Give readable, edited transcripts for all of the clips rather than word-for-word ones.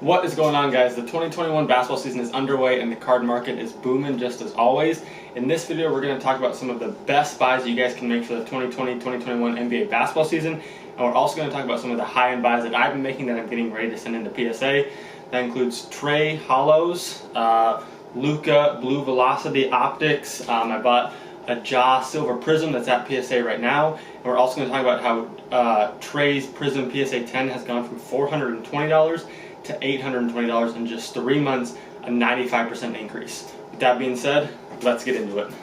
What is going on, guys? The 2021 basketball season is underway and the card market is booming just as always. In this video, we're going to talk about some of the best buys that you guys can make for the 2020-2021 NBA basketball season. And we're also going to talk about some of the high-end buys that I've been making that I'm getting ready to send into PSA. That includes Trae Holos, Luka Blue Velocity Optics. I bought a Ja Silver Prism that's at PSA right now. And we're also going to talk about how Trae's Prism PSA 10 has gone from $420 to $820 in just 3 months, a 95% increase. With that being said, let's get into it.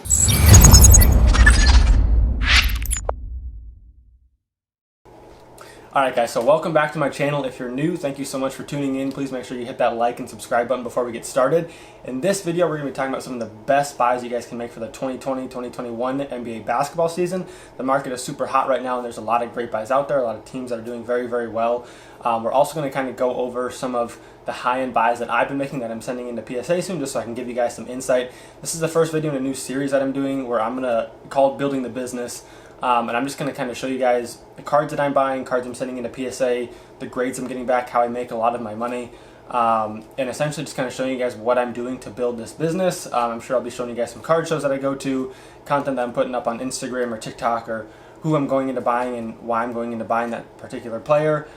Alright guys, so welcome back to my channel. If you're new, thank you so much for tuning in. Please make sure you hit that like and subscribe button before we get started. In this video, we're going to be talking about some of the best buys you guys can make for the 2020-2021 NBA basketball season. The market is super hot right now and there's a lot of great buys out there, a lot of teams that are doing very, very well. We're also going to kind of go over some of the high-end buys that I've been making that I'm sending into PSA soon, just so I can give you guys some insight. This is the first video in a new series that I'm doing where I'm going to call Building the Business. And I'm just going to kind of show you guys the cards that I'm buying, cards I'm sending into PSA, the grades I'm getting back, how I make a lot of my money, and essentially just kind of showing you guys what I'm doing to build this business. I'm sure I'll be showing you guys some card shows that I go to, content that I'm putting up on Instagram or TikTok, or who I'm going into buying and why I'm going into buying that particular player.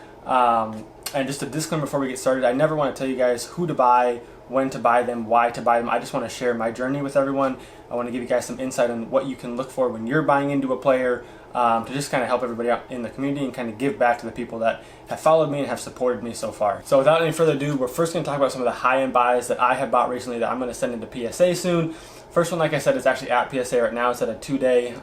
And just a disclaimer before we get started, I never want to tell you guys who to buy, when to buy them, why to buy them. I just want to share my journey with everyone. I want to give you guys some insight on what you can look for when you're buying into a player, to just kind of help everybody out in the community and kind of give back to the people that have followed me and have supported me so far. So without any further ado, we're first going to talk about some of the high-end buys that I have bought recently that I'm going to send into PSA soon. First one, like I said, is actually at PSA right now. It's at a 2-day,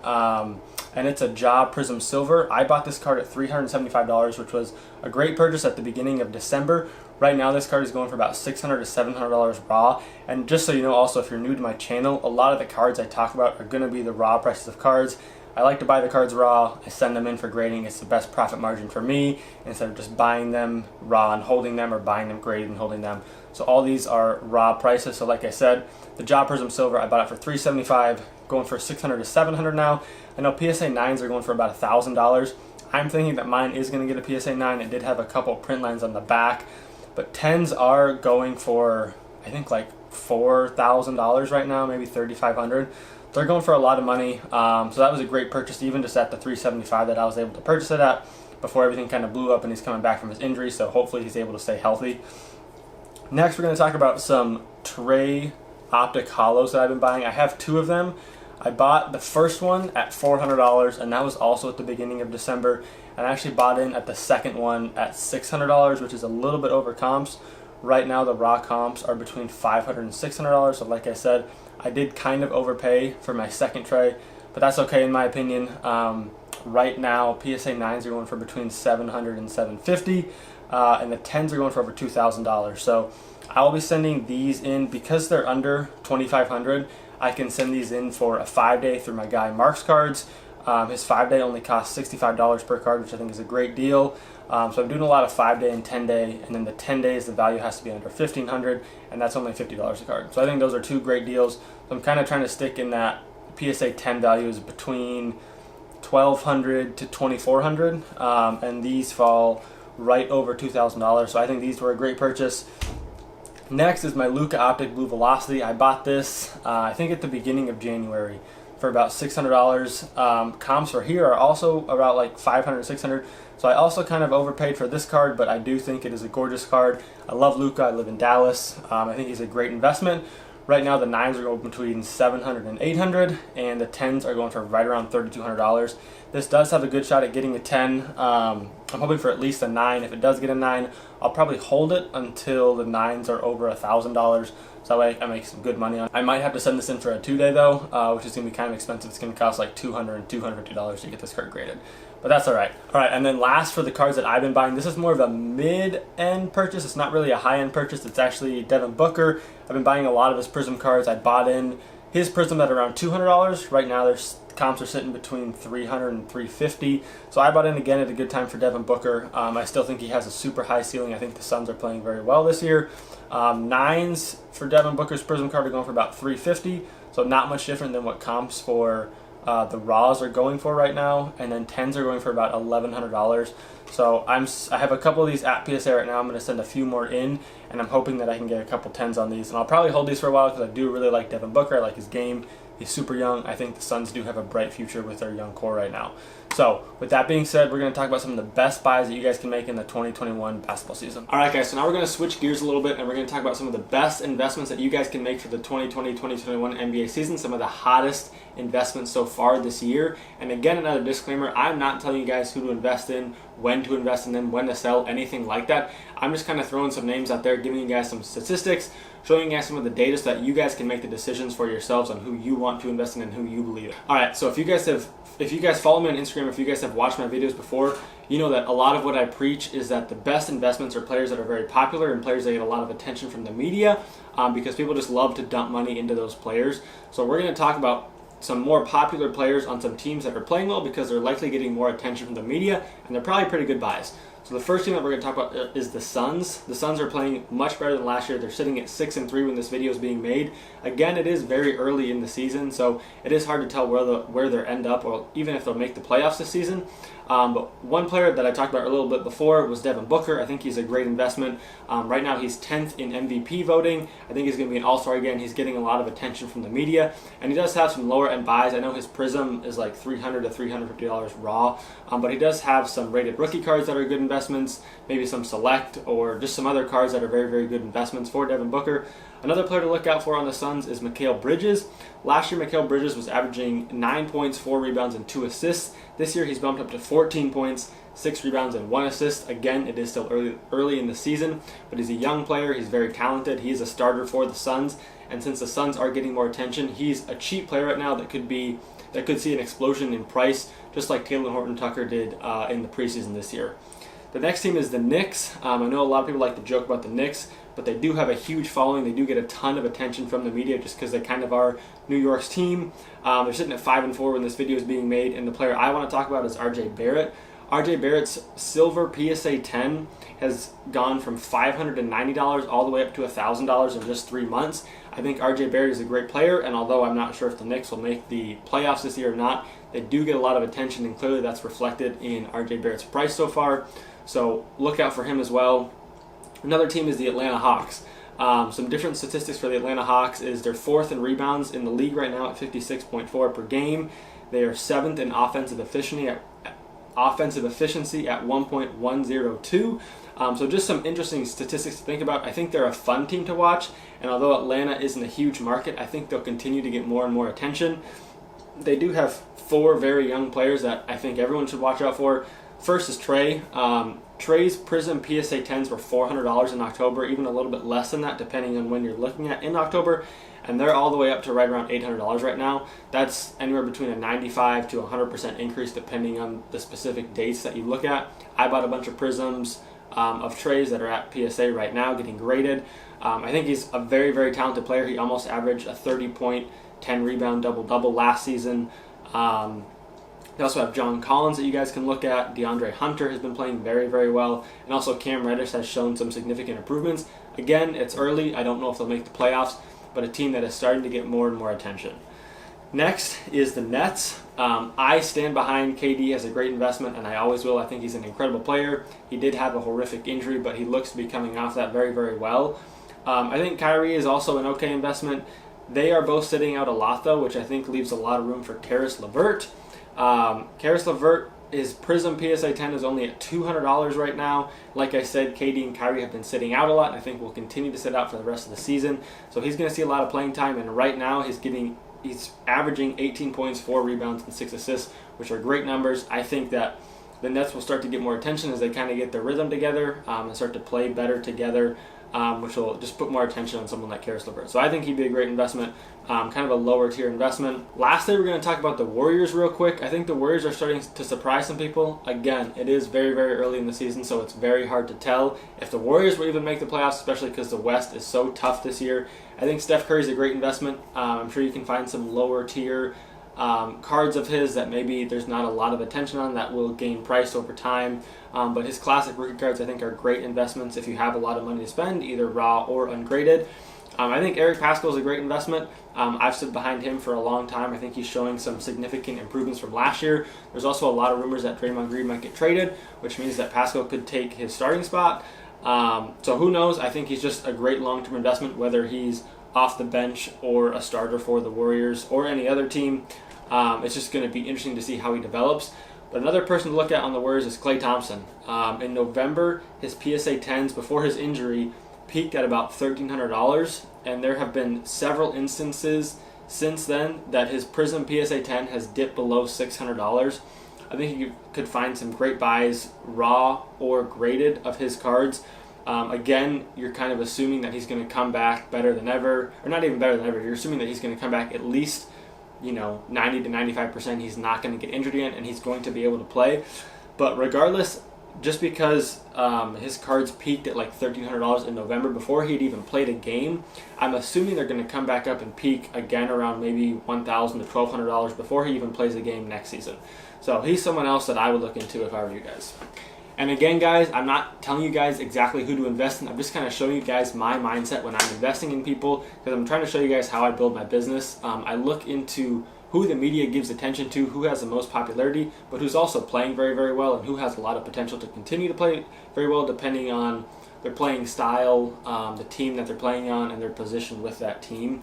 and it's a Ja Prism Silver. I bought this card at $375, which was a great purchase at the beginning of December. Right now, this card is going for about $600 to $700 raw. And just so you know, also, if you're new to my channel, a lot of the cards I talk about are going to be the raw prices of cards. I like to buy the cards raw. I send them in for grading. It's the best profit margin for me instead of just buying them raw and holding them, or buying them graded and holding them. So all these are raw prices. So like I said, the Ja Prism Silver, I bought it for $375, going for $600 to $700 now. I know PSA 9s are going for about $1,000. I'm thinking that mine is going to get a PSA 9. It did have a couple print lines on the back, but 10s are going for, I think, like $4,000 right now, maybe $3,500. They're going for a lot of money. So that was a great purchase, even just at the $375 that I was able to purchase it at before everything kind of blew up and he's coming back from his injury. So hopefully he's able to stay healthy. Next, we're going to talk about some Trae Optic Holos that I've been buying. I have 2 of them. I bought the first one at $400, and that was also at the beginning of December. And I actually bought in at the second one at $600, which is a little bit over comps. Right now, the raw comps are between $500 and $600. So like I said, I did kind of overpay for my second Trae, but that's okay in my opinion. Right now, PSA 9s are going for between $700 and $750, and the 10s are going for over $2,000. So I'll be sending these in because they're under $2,500. I can send these in for a 5-day through my guy Mark's Cards. His 5-day only costs $65 per card, which I think is a great deal. So I'm doing a lot of 5-day and 10-day, and then the 10 days the value has to be under $1,500, and that's only $50 a card. So I think those are 2 great deals. So I'm kind of trying to stick in that PSA 10 values between $1,200 to $2,400, and these fall right over $2,000. So I think these were a great purchase. Next is my Luka Optic Blue Velocity. I bought this, I think at the beginning of January, for about $600. Comps for here are also about like $500, $600. So I also kind of overpaid for this card, but I do think it is a gorgeous card. I love Luka. I live in Dallas. I think he's a great investment. Right now, the 9s are going between $700 and $800, and the 10s are going for right around $3,200. This does have a good shot at getting a 10. I'm hoping for at least a 9. If it does get a 9, I'll probably hold it until the 9s are over $1,000. So that way I make some good money on it. I might have to send this in for a 2-day though, which is going to be kind of expensive. It's going to cost like $200 and $250 to get this card graded. But that's alright. Alright, and then last for the cards that I've been buying, this is more of a mid-end purchase. It's not really a high-end purchase. It's actually Devin Booker. I've been buying a lot of his Prism cards. I bought in his Prism at around $200. Right now, their comps are sitting between $300 and $350. So I bought in again at a good time for Devin Booker. I still think he has a super high ceiling. I think the Suns are playing very well this year. 9s for Devin Booker's Prism card are going for about $350. So not much different than what comps for the raws are going for right now, and then 10s are going for about $1,100. So I have a couple of these at PSA right now. I'm going to send a few more in, and I'm hoping that I can get a couple 10s on these. And I'll probably hold these for a while because I do really like Devin Booker. I like his game. He's super young. I think the Suns do have a bright future with their young core right now. So with that being said, we're going to talk about some of the best buys that you guys can make in the 2021 basketball season. All right, guys, so now we're going to switch gears a little bit, and we're going to talk about some of the best investments that you guys can make for the 2020-2021 NBA season, some of the hottest investments so far this year. And again, another disclaimer, I'm not telling you guys who to invest in, when to invest in them, when to sell, anything like that. I'm just kind of throwing some names out there, giving you guys some statistics, showing you guys some of the data so that you guys can make the decisions for yourselves on who you want to invest in and who you believe in. All right, so if you guys follow me on Instagram, if you guys have watched my videos before, you know that a lot of what I preach is that the best investments are players that are very popular and players that get a lot of attention from the media, because people just love to dump money into those players. So we're going to talk about some more popular players on some teams that are playing well because they're likely getting more attention from the media, and they're probably pretty good buys. So the first team that we're going to talk about is the Suns. The Suns are playing much better than last year. They're sitting at 6-3 when this video is being made. Again, it is very early in the season, so it is hard to tell where they'll end up, or even if they'll make the playoffs this season. But one player that I talked about a little bit before was Devin Booker. I think he's a great investment. Right now he's 10th in MVP voting. I think he's going to be an all-star again. He's getting a lot of attention from the media, and he does have some lower-end buys. I know his Prism is like $300 to $350 raw, but he does have some rated rookie cards that are good investments, maybe some select or just some other cards that are very, very good investments for Devin Booker. Another player to look out for on the Suns is Mikal Bridges. Last year, Mikal Bridges was averaging 9 points, 4 rebounds, and 2 assists. This year, he's bumped up to 14 points, 6 rebounds, and 1 assist. Again, it is still early in the season, but he's a young player. He's very talented. He is a starter for the Suns, and since the Suns are getting more attention, he's a cheap player right now that could see an explosion in price, just like Talen Horton-Tucker did in the preseason this year. The next team is the Knicks. I know a lot of people like to joke about the Knicks, but they do have a huge following. They do get a ton of attention from the media just because they kind of are New York's team. They're sitting at 5-4 when this video is being made, and the player I want to talk about is RJ Barrett. RJ Barrett's silver PSA 10 has gone from $590 all the way up to $1,000 in just 3 months. I think RJ Barrett is a great player, and although I'm not sure if the Knicks will make the playoffs this year or not, they do get a lot of attention, and clearly that's reflected in RJ Barrett's price so far. So look out for him as well. Another team is the Atlanta Hawks. Some different statistics for the Atlanta Hawks is they're 4th in rebounds in the league right now at 56.4 per game. They are 7th in offensive efficiency at 1.102. So just some interesting statistics to think about. I think they're a fun team to watch, and although Atlanta isn't a huge market, I think they'll continue to get more and more attention. They do have 4 very young players that I think everyone should watch out for. First is Trey. Trey's Prism PSA 10s were $400 in October, even a little bit less than that depending on when you're looking at in October, and they're all the way up to right around $800 right now. That's anywhere between a 95 to 100% increase depending on the specific dates that you look at. I bought a bunch of Prisms of Trey's that are at PSA right now getting graded. I think he's a very, very talented player. He almost averaged a 30-point, 10-rebound double-double last season. They also have John Collins that you guys can look at. DeAndre Hunter has been playing very, very well. And also Cam Reddish has shown some significant improvements. Again, it's early. I don't know if they'll make the playoffs, but a team that is starting to get more and more attention. Next is the Nets. I stand behind KD as a great investment, and I always will. I think he's an incredible player. He did have a horrific injury, but he looks to be coming off that very, very well. I think Kyrie is also an okay investment. They are both sitting out a lot, though, which I think leaves a lot of room for Caris LeVert. Caris LeVert, his Prism PSA 10 is only at $200 right now. Like I said, KD and Kyrie have been sitting out a lot, and I think will continue to sit out for the rest of the season. So he's going to see a lot of playing time, and right now he's averaging 18 points, 4 rebounds, and 6 assists, which are great numbers. I think that the Nets will start to get more attention as they kind of get their rhythm together and start to play better together, which will just put more attention on someone like Caris LeVert. So I think he'd be a great investment, kind of a lower tier investment. Lastly, we're going to talk about the Warriors real quick. I think the Warriors are starting to surprise some people. Again, it is very, very early in the season, so it's very hard to tell if the Warriors will even make the playoffs, especially because the West is so tough this year. I think Steph Curry is a great investment. I'm sure you can find some lower tier cards of his that maybe there's not a lot of attention on that will gain price over time. But his classic rookie cards I think are great investments if you have a lot of money to spend, either raw or ungraded. I think Eric Paschall is a great investment. I've stood behind him for a long time. I think he's showing some significant improvements from last year. There's also a lot of rumors that Draymond Green might get traded, which means that Paschall could take his starting spot. So who knows? I think he's just a great long-term investment, whether he's off the bench or a starter for the Warriors or any other team. It's just going to be interesting to see how he develops. But another person to look at on the Warriors is Klay Thompson. In November, his PSA 10s before his injury peaked at about $1,300, and there have been several instances since then that his Prism PSA 10 has dipped below $600. I think you could find some great buys, raw or graded, of his cards. Again, you're kind of assuming that he's going to come back better than ever, or not even better than ever. You're assuming that he's going to come back at least 90 to 95%. He's not going to get injured again, and he's going to be able to play. But regardless, just because his cards peaked at like $1,300 in November before he'd even played a game, I'm assuming they're going to come back up and peak again around maybe $1,000 to $1,200 before he even plays a game next season. So he's someone else that I would look into if I were you guys. And again, guys, I'm not telling you guys exactly who to invest in. I'm just kind of showing you guys my mindset when I'm investing in people, because I'm trying to show you guys how I build my business. I look into who the media gives attention to, who has the most popularity, but who's also playing very, very well, and who has a lot of potential to continue to play very well depending on their playing style, the team that they're playing on, and their position with that team.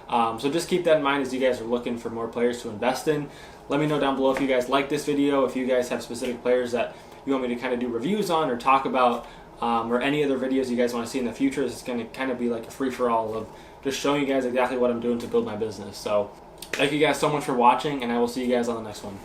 So just keep that in mind as you guys are looking for more players to invest in. Let me know down below if you guys like this video, if you guys have specific players that you want me to kind of do reviews on or talk about, or any other videos you guys want to see in the future. This is going to kind of be like a free-for-all of just showing you guys exactly what I'm doing to build my business. So thank you guys so much for watching, and I will see you guys on the next one.